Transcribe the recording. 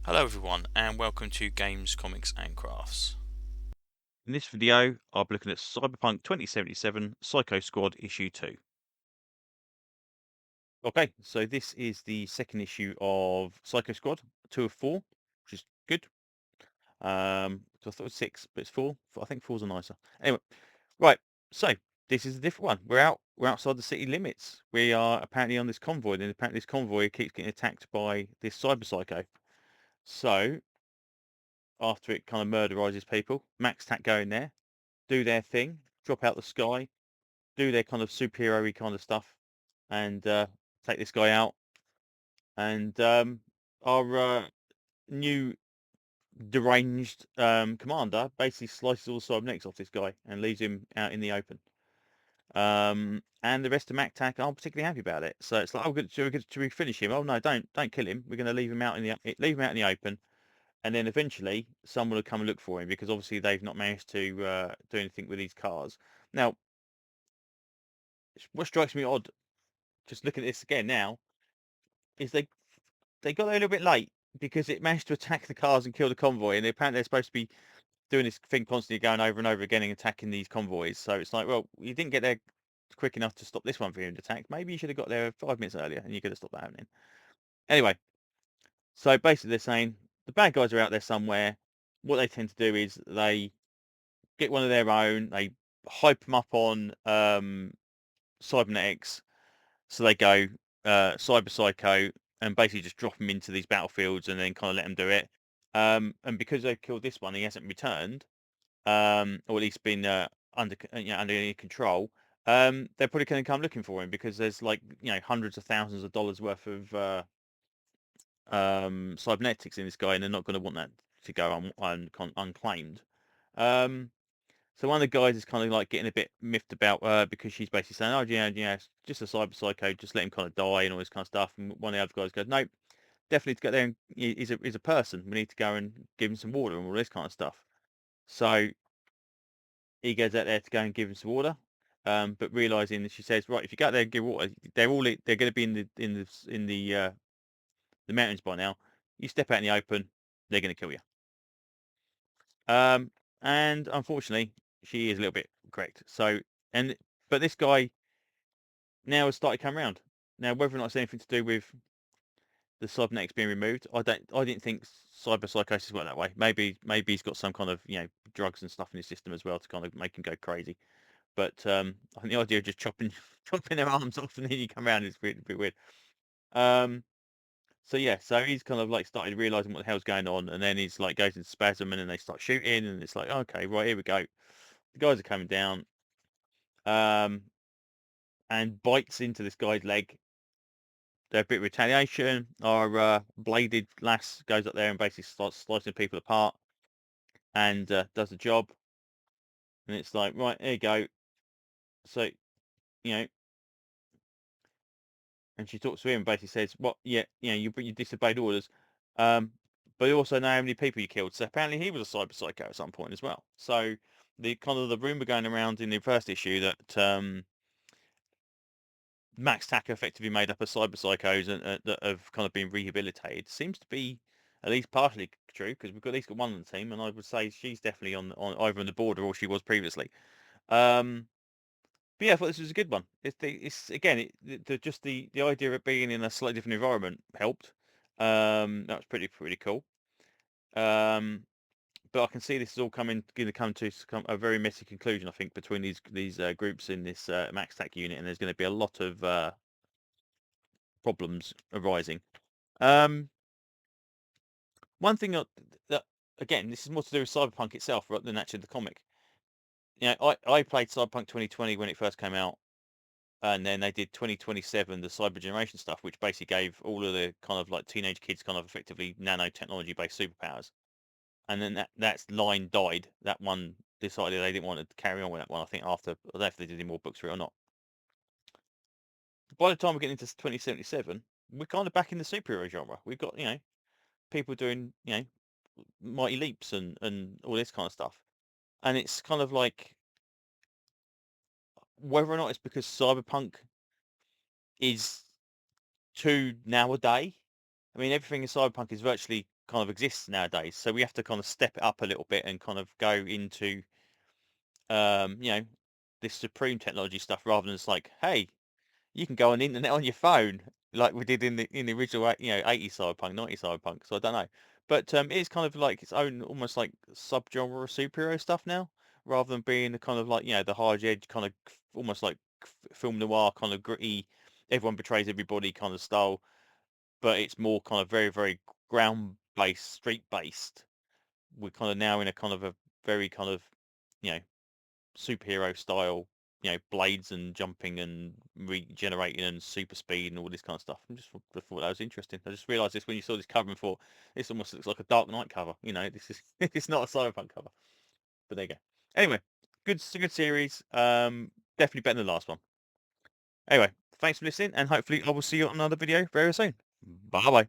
Hello everyone and welcome to Games, Comics and Crafts. In this video, I'll be looking at Cyberpunk 2077 Psycho Squad Issue 2. Okay, so this is the second issue of Psycho Squad, 2 of 4, which is good. So I thought it was 6, but it's 4. I think 4's are nicer. Anyway, right, so this is a different one. We're outside the city limits. We are apparently on this convoy, and apparently this convoy keeps getting attacked by this cyber psycho. So, after it kind of murderises people, Max Tack go in there, do their thing, drop out the sky, do their kind of superhero-y kind of stuff and take this guy out. And our new deranged commander basically slices all the cybernetics off this guy and leaves him out in the open. And the rest of MacTac aren't particularly happy about it. So it's like, oh, should we finish him? Oh no, don't kill him. We're going to leave him out in the open. And then eventually someone will come and look for him because obviously they've not managed to do anything with these cars. Now, what strikes me odd, just looking at this again now, is they got there a little bit late because it managed to attack the cars and kill the convoy, and apparently they're supposed to be doing this thing constantly going over and over again and attacking these convoys. So it's like, well, you didn't get there quick enough to stop this one from being attacked. Maybe you should have got there 5 minutes earlier and you could have stopped that happening. Anyway, so basically they're saying the bad guys are out there somewhere. What they tend to do is they get one of their own, they hype them up on cybernetics. So they go Cyber Psycho and basically just drop him into these battlefields and then kind of let him do it. And because they've killed this one, he hasn't returned, or at least been under control. They're probably going to come looking for him because there's like hundreds of thousands of dollars worth of cybernetics in this guy, and they're not going to want that to go unclaimed. Um, so one of the guys is kind of like getting a bit miffed about because she's basically saying, "Oh yeah, it's just a cyber psycho, just let him kind of die and all this kind of stuff." And one of the other guys goes, "Nope, definitely to get there. And he's a person. We need to go and give him some water and all this kind of stuff." So he goes out there to go and give him some water, but realizing that she says, "Right, if you go out there and give water, they're going to be in the mountains by now. You step out in the open, they're going to kill you." Um, and unfortunately, she is a little bit correct. So, and but this guy now has started coming around. Now, whether or not it's anything to do with the cybernetics being removed, I didn't think cyber psychosis worked that way. Maybe he's got some kind of drugs and stuff in his system as well to kind of make him go crazy. But I think the idea of just chopping chopping their arms off and then you come around is a bit weird. Um, so yeah, so he's kind of like started realizing what the hell's going on, and then he's like goes into spasm, and then they start shooting, and it's like, okay, right, here we go. The guys are coming down, um, and bites into this guy's leg. There's a bit of retaliation. Our bladed lass goes up there and basically starts slicing people apart and does the job. And it's like, right, here you go. So, you know, and she talks to him and basically says, "What? Yeah, you disobeyed orders, um, but you also know how many people you killed." So apparently he was a cyber psycho at some point as well. So the kind of the rumor going around in the first issue that Max Tacker effectively made up of cyber psychos and that have kind of been rehabilitated seems to be at least partially true because we've got, at least got one on the team, and I would say she's definitely on either on the border or she was previously. Um, but yeah, I thought this was a good one. It's again, just the idea of it being in a slightly different environment helped. That was pretty cool. Um, but I can see this is all going to come to a very messy conclusion. I think between these groups in this Max Tac unit, and there's going to be a lot of problems arising. Um, one thing that again, this is more to do with Cyberpunk itself rather than actually the comic. I played Cyberpunk 2020 when it first came out, and then they did 2027, the cyber generation stuff, which basically gave all of the kind of like teenage kids kind of effectively nanotechnology based superpowers. And then that's line died. That one decided they didn't want to carry on with that one. I think after, I don't know if they did any more books for it or not. By the time we get into 2077, we're kind of back in the superhero genre. We've got people doing mighty leaps and all this kind of stuff, and it's kind of like whether or not it's because cyberpunk is too nowadays I mean, everything in Cyberpunk is virtually kind of exists nowadays, so we have to kind of step it up a little bit and kind of go into, you know, this supreme technology stuff rather than just like, hey, you can go on the internet on your phone like we did in the original, 80 Cyberpunk, 90 Cyberpunk. So I don't know, but it's kind of like its own almost like subgenre of superhero stuff now, rather than being the kind of like the hard edge kind of almost like film noir kind of gritty, everyone betrays everybody kind of style. But it's more kind of very, very ground based, street based. We're kind of now in a kind of a very kind of, you know, superhero style, blades and jumping and regenerating and super speed and all this kind of stuff. I thought that was interesting. I just realised this when you saw this cover and thought this almost looks like a Dark Knight cover. This is it's not a Cyberpunk cover. But there you go. Anyway, good series. Definitely better than the last one. Anyway, thanks for listening, and hopefully I will see you on another video very soon. Bye bye.